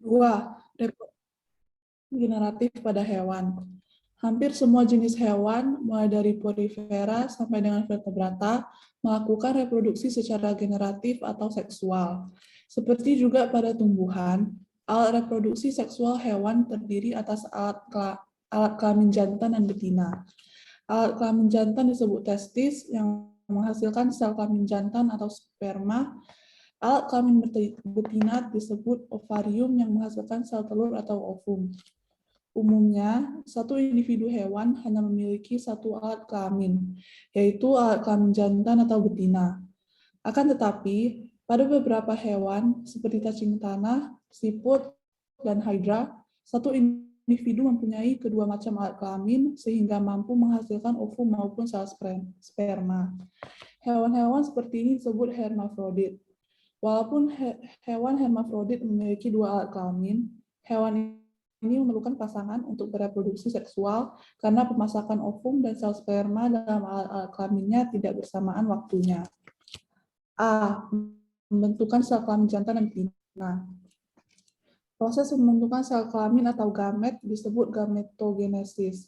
2. Generatif pada hewan. Hampir semua jenis hewan, mulai dari porifera sampai dengan vertebrata, melakukan reproduksi secara generatif atau seksual. Seperti juga pada tumbuhan, alat reproduksi seksual hewan terdiri atas alat kelamin jantan dan betina. Alat kelamin jantan disebut testis yang menghasilkan sel kelamin jantan atau sperma. Alat kelamin betina disebut ovarium yang menghasilkan sel telur atau ovum. Umumnya, satu individu hewan hanya memiliki satu alat kelamin, yaitu alat kelamin jantan atau betina. Akan tetapi, pada beberapa hewan seperti cacing tanah, siput, dan hydra, satu individu mempunyai kedua macam alat kelamin sehingga mampu menghasilkan ovum maupun sel sperma. Hewan-hewan seperti ini disebut hermafrodit. Walaupun hewan hermafrodit memiliki dua alat kelamin, hewan ini memerlukan pasangan untuk bereproduksi seksual karena pemasakan ovum dan sel sperma dalam alat-alat kelaminnya tidak bersamaan waktunya. A. Pembentukan sel kelamin jantan dan betina. Proses pembentukan sel kelamin atau gamet disebut gametogenesis.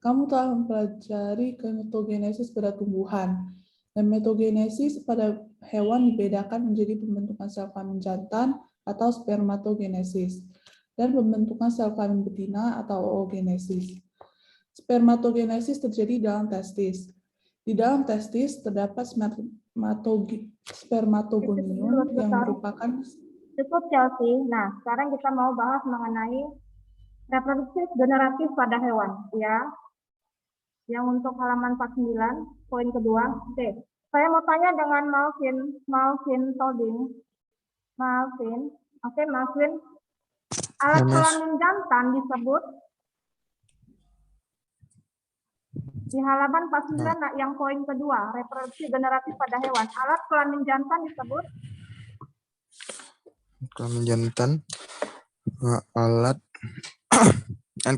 Kamu telah mempelajari gametogenesis pada tumbuhan. Gametogenesis pada hewan dibedakan menjadi pembentukan sel kelamin jantan atau spermatogenesis dan pembentukan sel kelamin betina atau oogenesis. Spermatogenesis terjadi dalam testis. Di dalam testis terdapat spermatogonium yang merupakan... Cukup, Chelsea. Nah, sekarang kita mau bahas mengenai reproduksi generatif pada hewan, ya. Yang untuk halaman 49, poin kedua. Oke. Saya mau tanya dengan Malvin Toding. Malvin. Oke, Malvin. Alat kelamin jantan disebut di halaman 49 yang poin kedua, reproduksi generatif pada hewan. Alat kelamin jantan disebut kelamin jantan, alat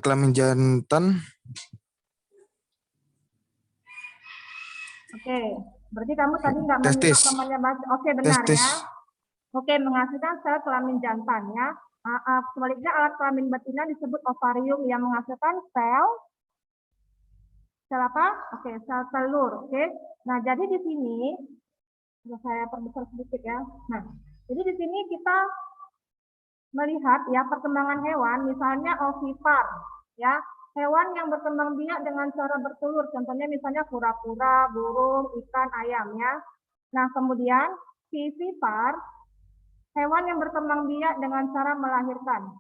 kelamin jantan. Oke, berarti kamu tadi nggak testis. temannya baca. Oke, benar testis. Ya. Oke, menghasilkan sel kelamin jantan ya. Sebaliknya alat kelamin betina disebut ovarium yang menghasilkan sel apa? Oke, sel telur. Oke. Nah, jadi di sini saya perbesar sedikit ya. Nah, jadi di sini kita melihat ya perkembangan hewan, misalnya ovipar, ya. Hewan yang berkembang biak dengan cara bertelur, contohnya misalnya kura-kura, burung, ikan, ayam ya. Nah, kemudian vivipar, hewan yang berkembang biak dengan cara melahirkan,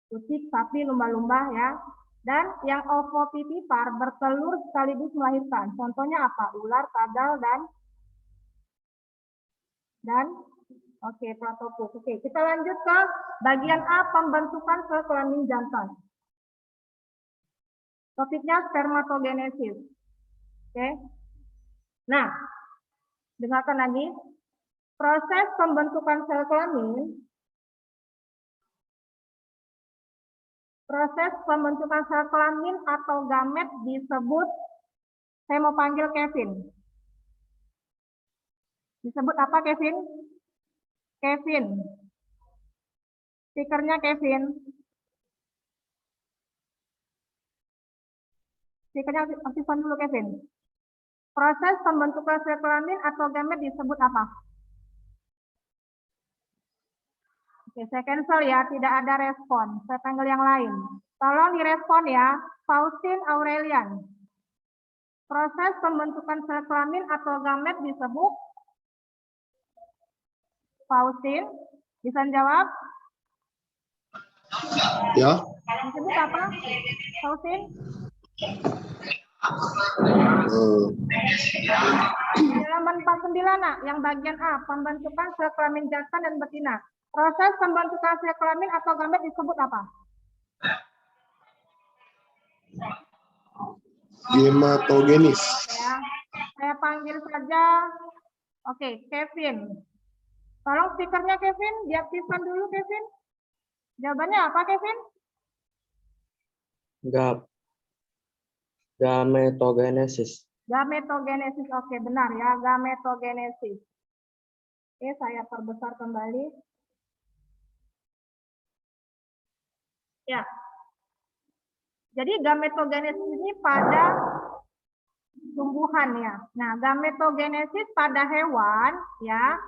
kucing, sapi, lumba-lumba ya. Dan yang ovovivipar bertelur sekaligus melahirkan. Contohnya apa? Ular, kadal, dan oke, platopus. Oke, kita lanjut ke bagian A, pembentukan sel kelamin jantan. Topiknya spermatogenesis. Oke. Nah, dengarkan lagi. Proses pembentukan sel kelamin. Proses pembentukan sel kelamin atau gamet disebut, saya mau panggil Kevin. Disebut apa, Kevin? Kevin. Stikernya Kevin. Stikernya aktifkan dulu, Kevin. Proses pembentukan sel kelamin atau gamet disebut apa? Oke, saya cancel ya, tidak ada respon. Saya panggil yang lain. Tolong direspon ya, Faustin Aurelian. Proses pembentukan sel kelamin atau gamet disebut? Faustin, bisa jawab? Ya. Disebut apa, Faustin? Halaman 49, nak, yang bagian A, pembentukan sel kelamin jantan dan betina. Proses pembentukan sel kelamin atau gamet disebut apa? Gematogenis. Ya, saya panggil saja. Oke, Kevin. Tolong stikernya Kevin, diaktifkan dulu Kevin. Jawabannya apa, Kevin? Gametogenesis. Gametogenesis, oke, benar ya, gametogenesis. Oke, saya perbesar kembali. Ya. Jadi gametogenesis ini pada tumbuhan ya. Nah, gametogenesis pada hewan ya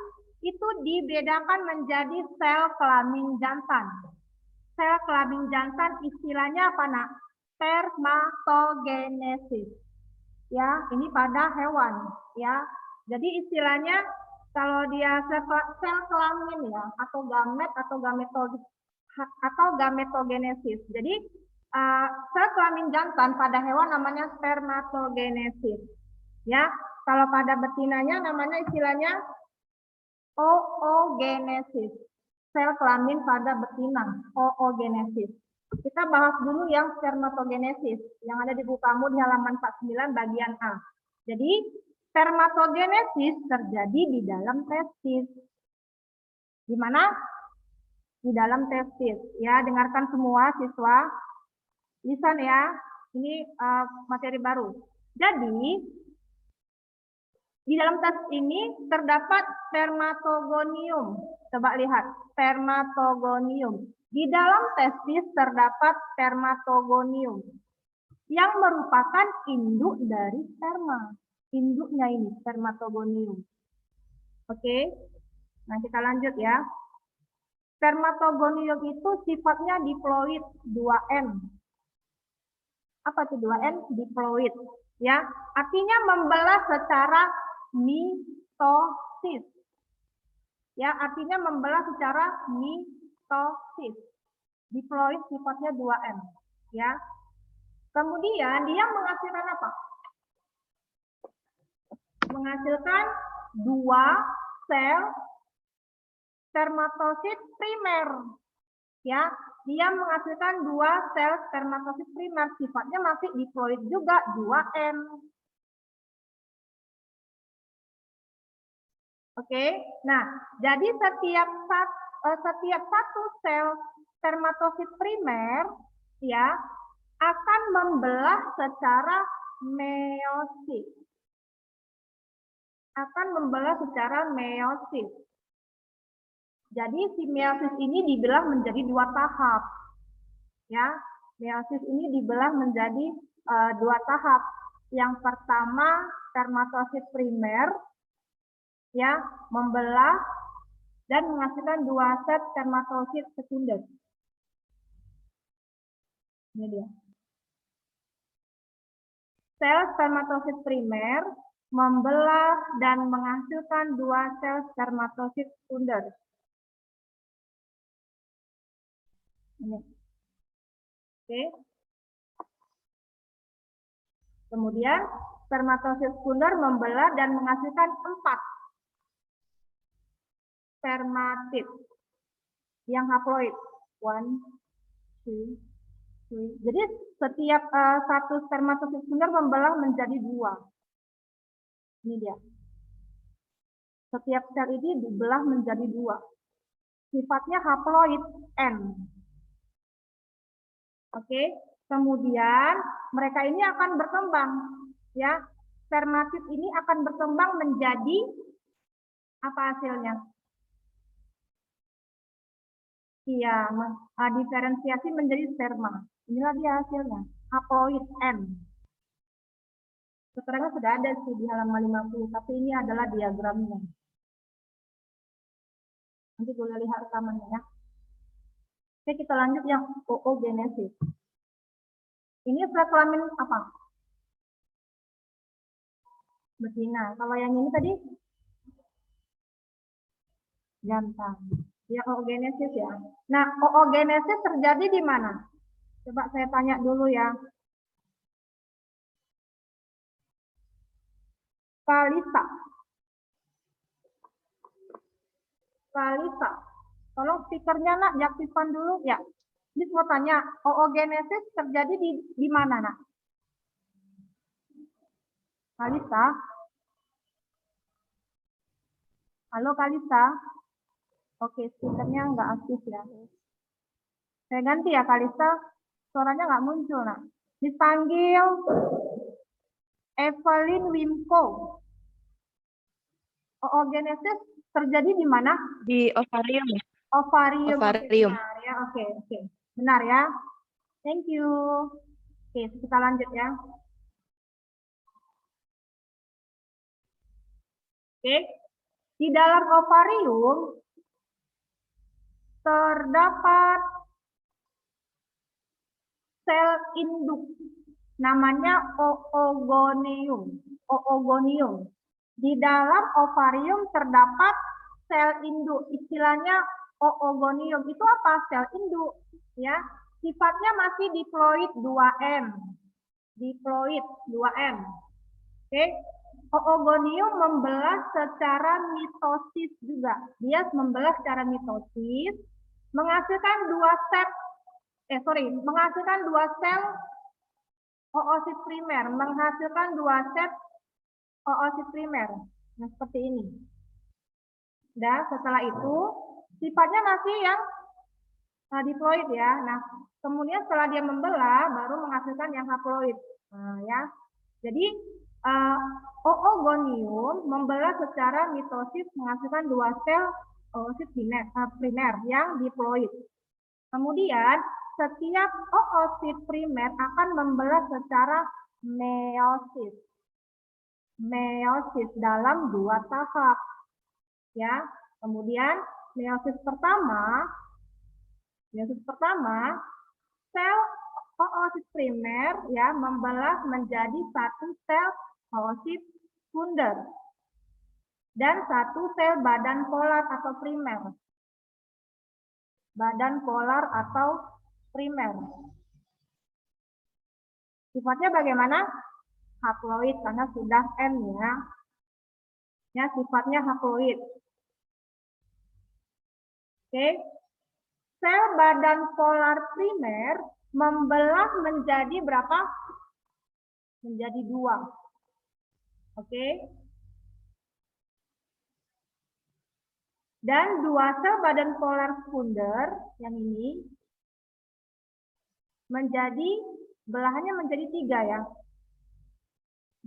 itu dibedakan menjadi sel kelamin jantan. Sel kelamin jantan istilahnya apa nak? Spermatogenesis. Ya, ini pada hewan ya. Jadi istilahnya kalau dia sel kelamin ya atau gamet atau gametogenesis. Jadi sel kelamin jantan pada hewan namanya spermatogenesis. Ya, kalau pada betinanya namanya istilahnya oogenesis. Sel kelamin pada betina, oogenesis. Kita bahas dulu yang spermatogenesis yang ada di buku kamu di halaman 49 bagian A. Jadi spermatogenesis terjadi di dalam testis. Di mana? Di dalam testis. Ya, dengarkan semua siswa. Lisan ya. Ini materi baru. Jadi di dalam testis ini terdapat spermatogonium. Coba lihat, spermatogonium. Di dalam testis terdapat spermatogonium yang merupakan induk dari sperma. Induknya ini spermatogonium. Oke. Nah, kita lanjut ya. Spermatogonium itu sifatnya diploid 2N. Apa itu 2N? Diploid. Ya, artinya membelah secara mitosis. Ya, artinya membelah secara mitosis. Diploid sifatnya 2N. Ya. Kemudian dia menghasilkan apa? Menghasilkan 2 sel spermatosit primer. Ya, dia menghasilkan 2 sel spermatosit primer. Sifatnya masih diploid juga 2N. Oke, nah jadi setiap satu sel spermatosit primer ya akan membelah secara meiosis. Akan membelah secara meiosis. Jadi si meiosis ini dibelah menjadi 2 tahap. Ya, meiosis ini dibelah menjadi 2 tahap. Yang pertama spermatosit primer ya membelah dan menghasilkan 2 set spermatosit sekunder. Ini dia. Sel spermatosit primer membelah dan menghasilkan 2 sel spermatosit sekunder. Ini. Oke. Kemudian spermatosit sekunder membelah dan menghasilkan 4 spermatid yang haploid. 1, 2, 3. Jadi setiap satu spermatosit sekunder membelah menjadi 2. Ini dia. Setiap sel ini dibelah menjadi 2. Sifatnya haploid N. Oke. Kemudian mereka ini akan berkembang. Ya, spermatid ini akan berkembang menjadi apa hasilnya? Iya, diferensiasi menjadi sperma. Inilah dia hasilnya, haploid N. Keterangan sudah ada sih di halaman 50, tapi ini adalah diagramnya. Nanti boleh lihat rekamannya ya. Oke, kita lanjut yang oogenesis. Ini sel kelamin apa? Betina. Kalau yang ini tadi? Jantan. Ya, oogenesis ya. Nah, oogenesis terjadi di mana? Coba saya tanya dulu ya. Kalisa. Kalisa. Tolong speakernya nak diaktifkan dulu ya. Ini mau tanya, oogenesis terjadi di mana nak? Kalisa? Halo Kalisa? Oke, speakernya nggak aktif ya. Saya ganti ya Kalisa, suaranya nggak muncul nak. Dipanggil Evelyn Wimko. Oogenesis terjadi di mana? Di ovarium. Ovarium. Ovarium. Ya, oke. Benar ya? Thank you. Oke, kita lanjut ya. Oke, di dalam ovarium terdapat sel induk, namanya oogonium. Oogonium. Di dalam ovarium terdapat sel induk, istilahnya oogonium. Itu apa? Sel induk, ya. Sifatnya masih diploid 2M. Diploid 2M. Oke. Oogonium membelah secara mitosis juga. Dia membelah secara mitosis, menghasilkan menghasilkan dua sel oosit primer, menghasilkan dua set oosit primer. Nah, seperti ini. Dan setelah itu, sifatnya masih yang diploid ya. Nah, kemudian setelah dia membelah, baru menghasilkan yang haploid. Nah, ya. Jadi, oogonium membelah secara mitosis menghasilkan dua sel oosit primer yang diploid. Kemudian, setiap oosit primer akan membelah secara meiosis. Meiosis dalam dua tahap. Ya. Kemudian, meiosis pertama, sel oosit primer ya membelah menjadi satu sel oosit sekunder dan satu sel badan polar atau primer. Badan polar atau primer. Sifatnya bagaimana? Haploid karena sudah M ya. Ya, sifatnya haploid. Oke. Sel badan polar primer membelah menjadi berapa? Menjadi 2. Oke. Dan dua sel badan polar sekunder yang ini menjadi belahannya menjadi 3 ya.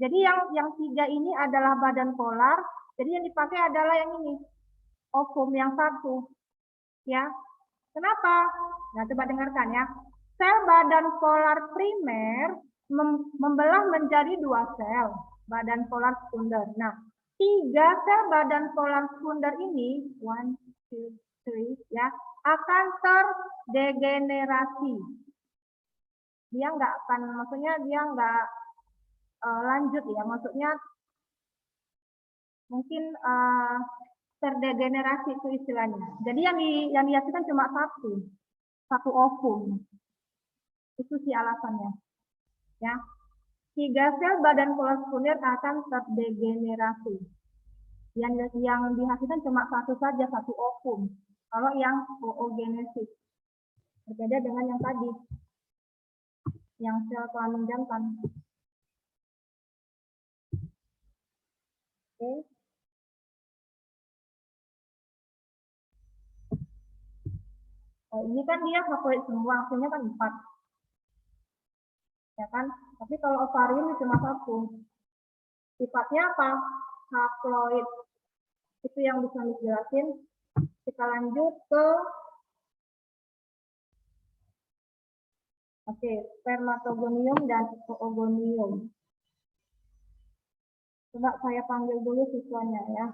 Jadi yang 3 ini adalah badan polar. Jadi yang dipakai adalah yang ini, ovum yang 1. Ya. Kenapa? Nah, coba dengarkan ya. Sel badan polar primer membelah menjadi 2 sel badan polar sekunder. Nah, 3 sel badan polar sekunder ini, 1, 2, 3, ya, akan terdegenerasi. Dia nggak akan, maksudnya dia nggak lanjut ya, maksudnya mungkin terdegenerasi itu istilahnya. Jadi yang dihasilkan cuma satu ovum. Itu sih alasannya. Ya. 3 sel badan polar sekunder akan terdegenerasi. Yang dihasilkan cuma satu saja, satu ovum. Kalau yang oogenesis. Berbeda dengan yang tadi. Yang sel kelamin jantan. Oke. Oh, ini kan dia haploid semua, hasilnya kan 4. Ya kan? Tapi kalau ovarium cuma 1. Sifatnya apa? Haploid. Itu yang bisa dijelasin. Kita lanjut ke spermatogonium dan oogonium. Coba saya panggil dulu siswanya ya.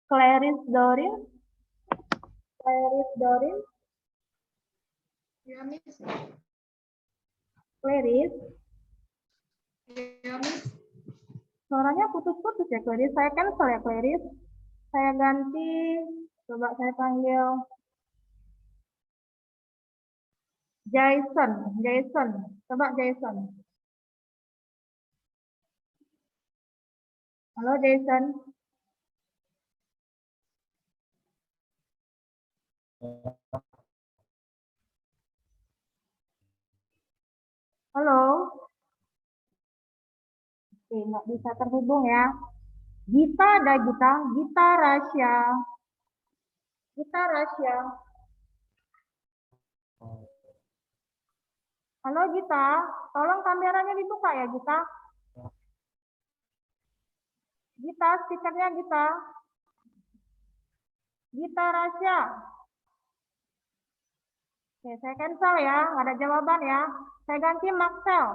Clarice Dorin. Ya, Miss. Clarice. Ya, Miss. Suaranya putus-putus ya, Clarice. Saya cancel ya, Clarice. Saya ganti. Coba saya panggil Jason. Coba Jason. Halo, Jason. Halo. Oke, nggak bisa terhubung ya. Gita Rasya. Halo Gita, tolong kameranya dibuka ya Gita. Gita, speakernya Gita. Gita Rasya. Oke, saya cancel ya, nggak ada jawaban ya. Saya ganti Maxel.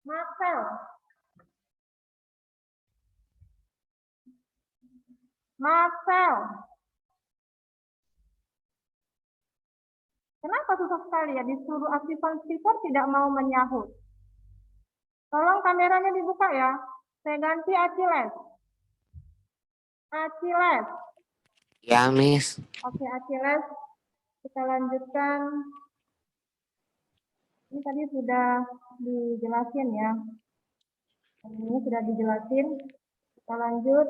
Maxel. Maxel. Kenapa susah sekali ya? Disuruh aktifkan speaker tidak mau menyahut. Tolong kameranya dibuka ya. Saya ganti Achilles. Achilles. Ya, Miss. Oke, Achilles. Kita lanjutkan. Ini tadi sudah dijelasin ya. Ini sudah dijelasin. Kita lanjut.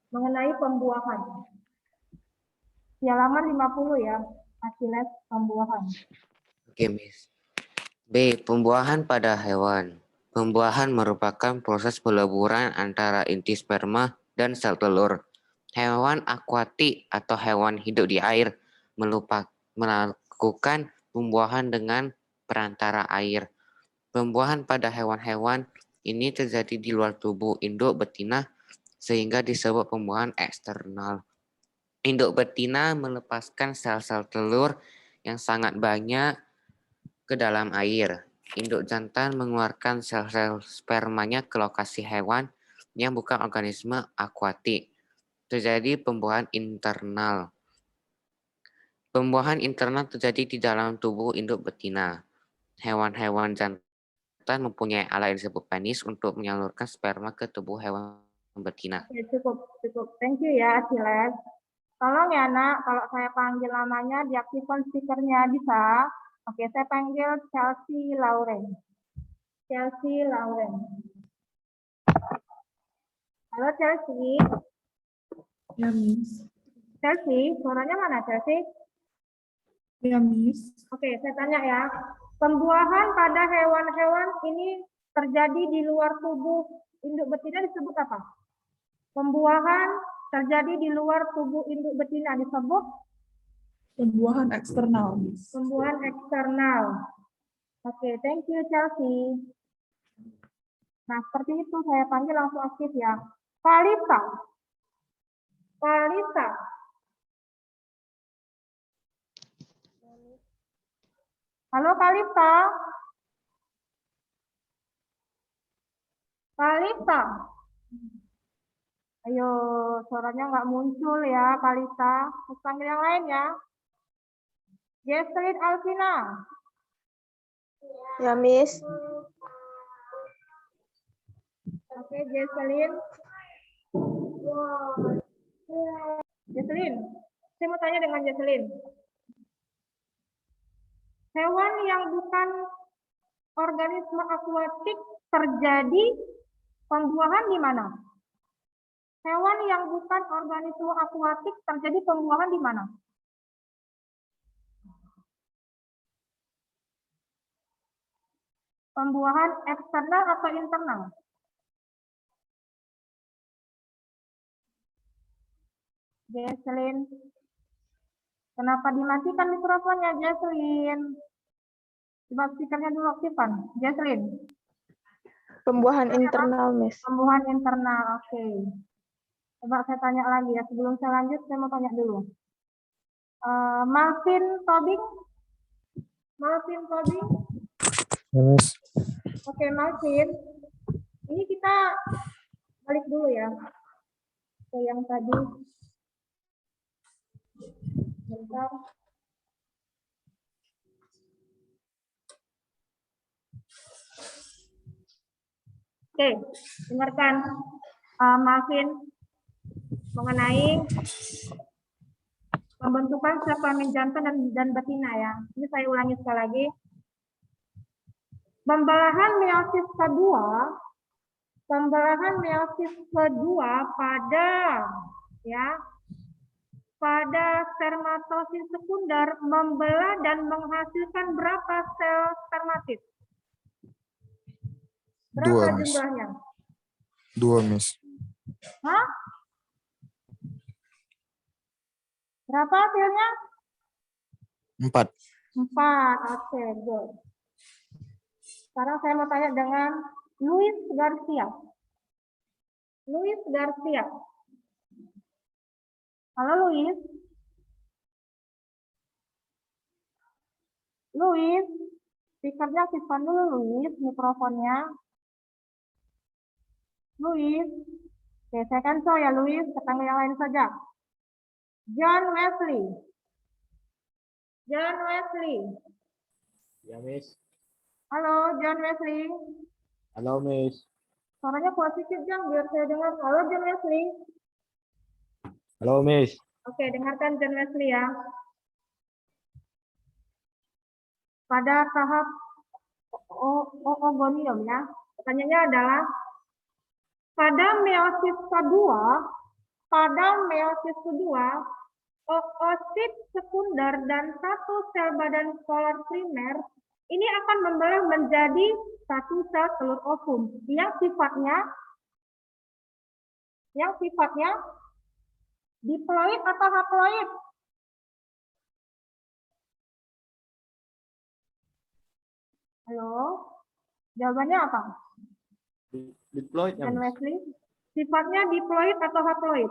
Mengenai pembuahan. Di halaman 50 ya. Achilles pembuahan. Oke, Miss. B. Pembuahan pada hewan. Pembuahan merupakan proses peleburan antara inti sperma dan sel telur. Hewan akuatik atau hewan hidup di air melakukan pembuahan dengan perantara air. Pembuahan pada hewan-hewan ini terjadi di luar tubuh induk betina sehingga disebut pembuahan eksternal. Induk betina melepaskan sel-sel telur yang sangat banyak ke dalam air. Induk jantan mengeluarkan sel-sel spermanya ke lokasi hewan yang bukan organisme akuatik. Terjadi pembuahan internal. Pembuahan internal terjadi di dalam tubuh induk betina. Hewan-hewan jantan mempunyai alat yang disebut penis untuk menyalurkan sperma ke tubuh hewan betina. Oke, cukup. Thank you ya, Achilles. Tolong ya, Nak, kalau saya panggil namanya, diaktifkan speakernya, bisa? Oke, saya panggil Chelsea Lauren. Chelsea Lauren. Halo, Chelsea. Ya, Miss. Chelsea, suaranya mana, Chelsea? Ya, Miss. Oke, saya tanya ya. Pembuahan pada hewan-hewan ini terjadi di luar tubuh induk betina disebut apa? Pembuahan terjadi di luar tubuh induk betina disebut Pembuahan eksternal, Miss. pembuahan eksternal. Oke, thank you Chelsea. Nah, seperti itu saya panggil langsung aktif ya. Kalista. Kalista. Halo Kalista. Kalista. Ayo, suaranya nggak muncul ya, Kalista. Terus panggil yang lain ya. Jesselyn Alvina. Ya, Miss. Oke, Jesselyn. Jesselyn, saya mau tanya dengan Jesselyn. Hewan yang bukan organisme akuatik terjadi pembuahan di mana? Hewan yang bukan organisme akuatik terjadi pembuahan di mana? Pembuahan eksternal atau internal? Jesselyn. Kenapa dimatikan mikrofonnya, Jesselyn? Coba speakernya dulu aktifkan. Jesselyn. Pembuahan internal, Miss. Pembuahan internal, oke. Coba saya tanya lagi ya. Sebelum saya lanjut, saya mau tanya dulu. Malvin Tobing. Malvin Tobing. Ya, Miss. Oke, Malvin. Ini kita balik dulu ya. Ke yang tadi. Bentar. Oke, dengarkan Malvin mengenai pembentukan sel kelamin jantan dan betina ya. Ini saya ulangi sekali lagi. Pembelahan meiosis kedua pada spermatosis sekunder membelah dan menghasilkan berapa sel spermatid? Berapa 2, Miss. jumlahnya? 2, Miss. Hah? Berapa hasilnya? 4. 4. Oke, good. Sekarang saya mau tanya dengan Luis Garcia. Luis Garcia. Halo Luis. Luis, speakernya aktifkan dulu Luis, mikrofonnya. Luis. Oke, saya cancel ya Luis, ketemu yang lain saja. John Wesley. John Wesley. Ya, Miss. Halo, John Wesley. Halo, Miss. Suaranya kuat sedikit, John, biar saya dengar. Halo, John Wesley. Halo, Miss. Oke, dengarkan John Wesley ya. Pada tahap oogonium ya. Pertanyaannya adalah pada meiosis kedua, oosit sekunder dan satu sel badan polar primer ini akan membelah menjadi satu sel telur ovum yang sifatnya diploid atau haploid. Halo, jawabannya apa? Diploid ya, Dan Miss? Wesley, sifatnya diploid atau haploid?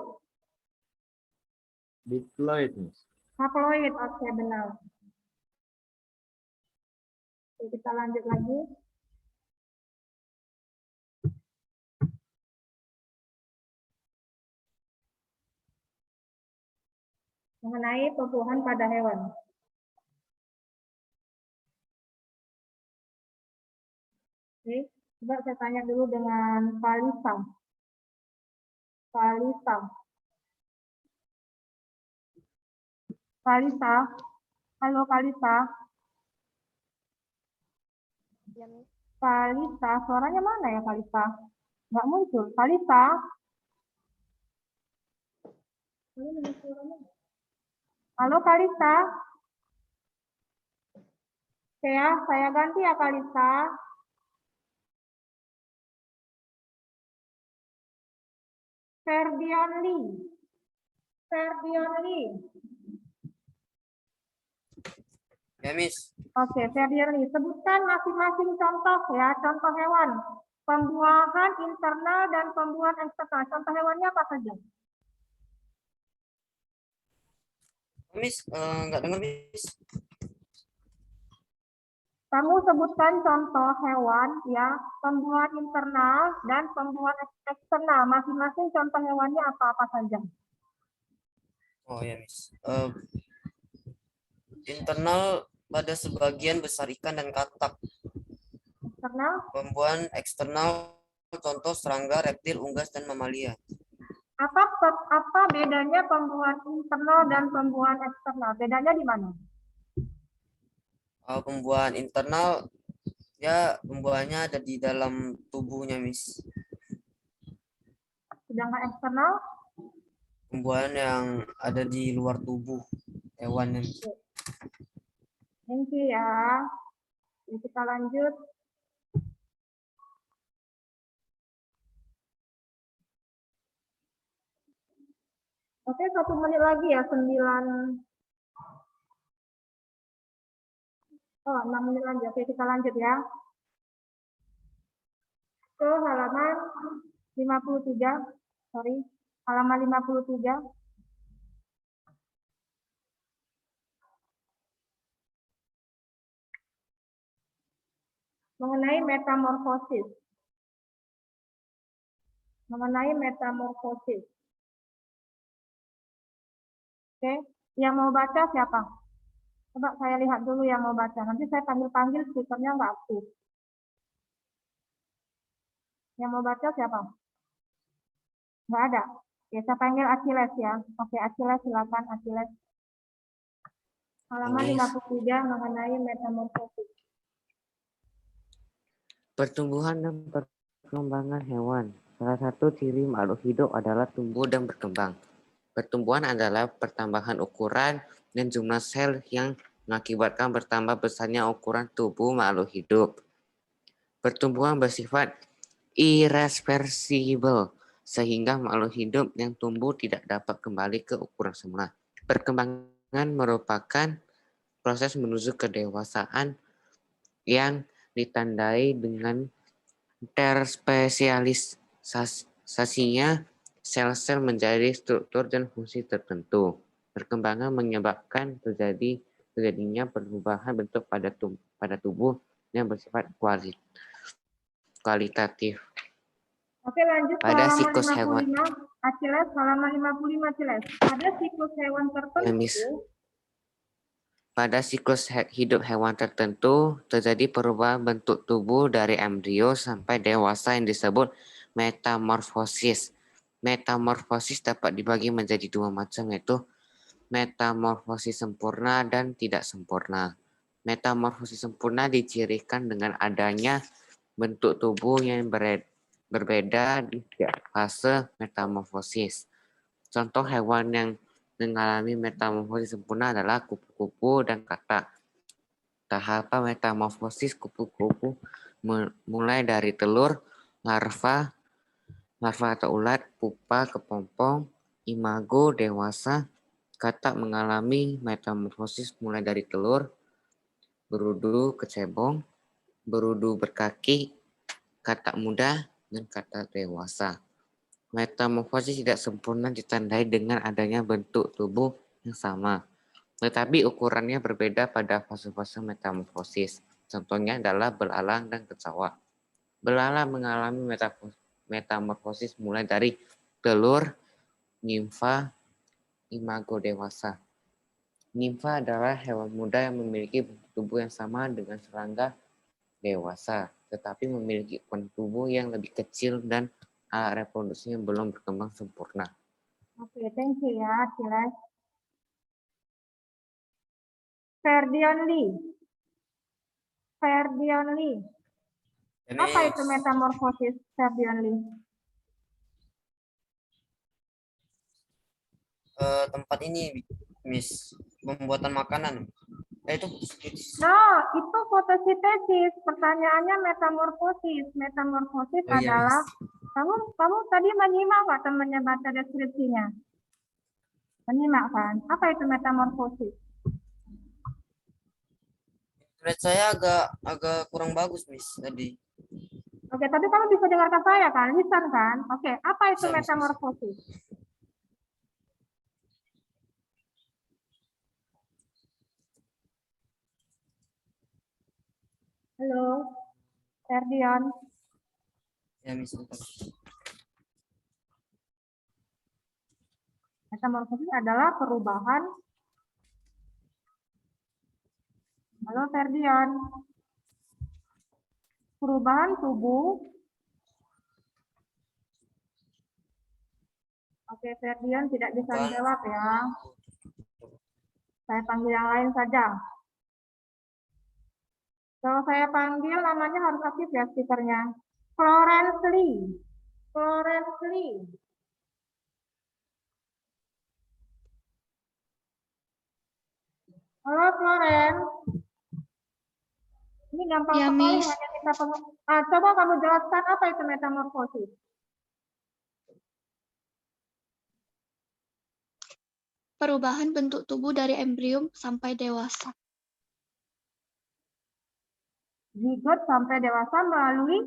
Diploid, Miss. Haploid, oke benar. Oke, kita lanjut lagi. Mengenai tumbuhan pada hewan. Oke, coba saya tanya dulu dengan Kalisa. Kalisa, halo Kalisa. Kalisa, suaranya mana ya Kalisa? Nggak muncul. Kalisa. Halo Kalisa. Oke ya, saya ganti ya Kalisa. Ferdian Lee. Ya, Miss. Oke, Ferdian Lee. Sebutkan masing-masing contoh ya, contoh hewan. Pembuahan internal dan pembuahan eksternal. Contoh hewannya apa saja? Miss, nggak dengar, Miss. Kamu sebutkan contoh hewan ya, pembuahan internal dan pembuahan eksternal. Masing-masing contoh hewannya apa-apa saja. Oh ya, Miss. Internal pada sebagian besar ikan dan katak. Eksternal, Pembuahan eksternal contoh serangga, reptil, unggas, dan mamalia. apa bedanya pembuahan internal dan pembuahan eksternal? Bedanya di mana? Pembuahan internal ya pembuahannya ada di dalam tubuhnya, Miss. Sedangkan eksternal? Pembuahan yang ada di luar tubuh hewannya, Miss. Thank you ya. Jadi kita lanjut. Oke, 1 menit lagi ya, 6 menit lagi. Oke, kita lanjut ya. Ke halaman 53. Halaman 53. Mengenai metamorfosis. Oke, yang mau baca siapa? Coba saya lihat dulu yang mau baca. Nanti saya panggil-panggil, speakernya nggak aktif. Yang mau baca siapa? Nggak ada. Oke, saya panggil Achilles ya. Oke, Achilles, silakan Achilles. Halaman 53 mengenai metamorfosis. Pertumbuhan dan perkembangan hewan. Salah satu ciri makhluk hidup adalah tumbuh dan berkembang. Pertumbuhan adalah pertambahan ukuran dan jumlah sel yang mengakibatkan bertambah besarnya ukuran tubuh makhluk hidup. Pertumbuhan bersifat irreversibel, sehingga makhluk hidup yang tumbuh tidak dapat kembali ke ukuran semula. Perkembangan merupakan proses menuju kedewasaan yang ditandai dengan terspesialisasinya sel-sel menjadi struktur dan fungsi tertentu. Perkembangan menyebabkan terjadinya perubahan bentuk pada tubuh yang bersifat kualitatif. Oke, lanjut Pada halaman siklus hewan. 55. Achilles, halaman 55, Achilles. Pada siklus hewan Ya, Miss. tertentu, Pada siklus hidup hewan tertentu, terjadi perubahan bentuk tubuh dari embrio sampai dewasa yang disebut metamorfosis. Metamorfosis dapat dibagi menjadi dua macam, yaitu metamorfosis sempurna dan tidak sempurna. Metamorfosis sempurna dicirikan dengan adanya bentuk tubuh yang berbeda di setiap fase metamorfosis. Contoh hewan yang mengalami metamorfosis sempurna adalah kupu-kupu dan katak. Tahapan metamorfosis kupu-kupu mulai dari telur, larva atau ulat, pupa, kepompong, imago, dewasa. Katak mengalami metamorfosis mulai dari telur, berudu, kecebong, berudu berkaki, katak muda, dan katak dewasa. Metamorfosis tidak sempurna ditandai dengan adanya bentuk tubuh yang sama, tetapi ukurannya berbeda pada fase-fase metamorfosis. Contohnya adalah belalang dan kecoa. Belalang mengalami metamorfosis mulai dari telur, nimfa, imago dewasa. Nimfa adalah hewan muda yang memiliki bentuk tubuh yang sama dengan serangga dewasa, tetapi memiliki ukuran tubuh yang lebih kecil dan alat reproduksinya belum berkembang sempurna. oke, thank you ya, Achilles. Ferdion Lee. Ferdion Lee. Apa itu metamorfosis, Ferdion Lee? Tempat ini, Miss, pembuatan makanan. Itu No, itu fotosintesis. Pertanyaannya metamorfosis. Metamorfosis Oh, iya, adalah Miss. kamu tadi menyimak nggak temannya baca deskripsinya? Menyimak kan? Apa itu metamorfosis? Internet saya agak kurang bagus, Miss, tadi. Oke, tapi kamu bisa dengarkan saya kan? Listen kan? Oke, apa itu Bisa, Miss. metamorfosis? Halo, Ferdion. Ya, Miss. Bentar. Metamorfosis adalah perubahan. Halo, Ferdion. Perubahan tubuh. Oke, Ferdion tidak bisa menjawab ya. Saya panggil yang lain saja. Kalau saya panggil namanya harus aktif ya speakernya. Florence Lee. Florence Lee. Halo Florence. Ini gampang Ya, sekali Miss. hanya kita coba kamu jelaskan apa itu metamorfosis. Perubahan bentuk tubuh dari embrio sampai dewasa. Zigot sampai dewasa melalui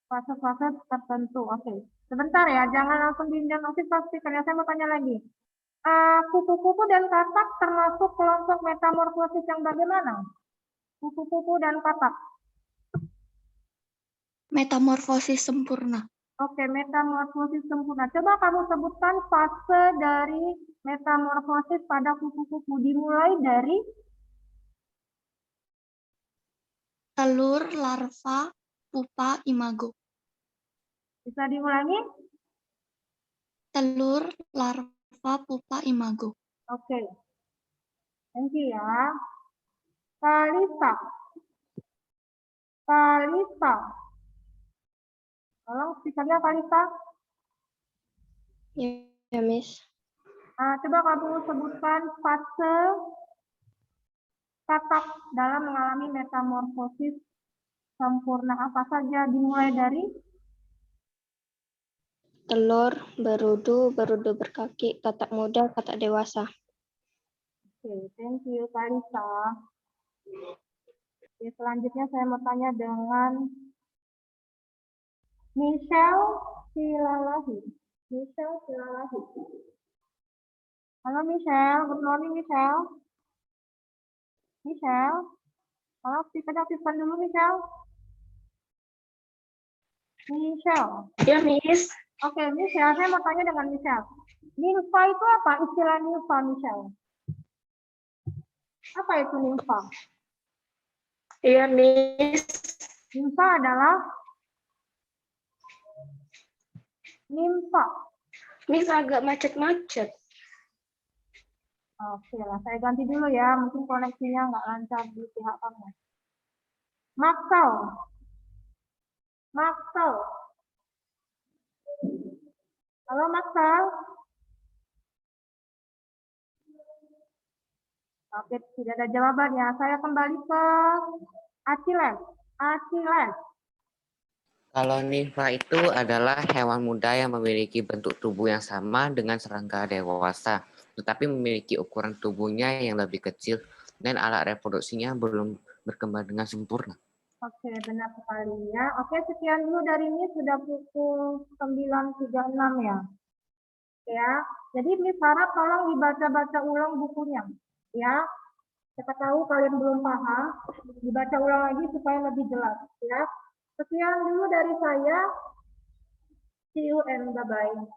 fase-fase tertentu. Oke. Sebentar ya, jangan langsung diagnosis pasti karena saya mau tanya lagi. Kupu-kupu dan katak termasuk kelompok metamorfosis yang bagaimana? Kupu-kupu dan katak. Metamorfosis sempurna. Oke, metamorfosis sempurna. Coba kamu sebutkan fase dari metamorfosis pada kupu-kupu. Dimulai dari Telur, larva, pupa, imago. bisa diulangi? Telur, larva, pupa, imago. Oke. Thank you ya. Kalista. Kalista. Tolong speakernya Kalista. Ya, Miss. Coba kamu sebutkan fase katak dalam mengalami metamorfosis sempurna apa saja, dimulai dari Telur, berudu, berudu berkaki, katak muda, katak dewasa. Oke, thank you Kalista. Oke, selanjutnya saya mau tanya dengan Michelle Silalahi. Michelle Silalahi. Halo Michelle, good morning Michelle. Michelle. Halo, aktifkan dulu Michelle. Michelle. Ya, Miss. Oke, Michelle, saya mau tanya dengan Michelle. Nimfa itu apa? Istilah nimfa, Michelle. Apa itu nimfa? Iya, Miss. Nimfa adalah nimfa. Miss agak macet-macet. Oke lah, saya ganti dulu ya. Mungkin koneksinya nggak lancar di pihak kamu. Maxwell. Maxwell. Halo Maxwell. Oke, tidak ada jawabannya. Saya kembali ke Achilles. Achilles. Kalau nimfa itu adalah hewan muda yang memiliki bentuk tubuh yang sama dengan serangga dewasa, tetapi memiliki ukuran tubuhnya yang lebih kecil dan alat reproduksinya belum berkembang dengan sempurna. Oke, benar sekali ya. Oke, sekian dulu dari ini sudah pukul 9.36 ya. Ya, jadi Miss harap tolong dibaca-baca ulang bukunya. Ya, siapa tahu kalian belum paham, dibaca ulang lagi supaya lebih jelas. Ya, sekian dulu dari saya. See you and bye-bye.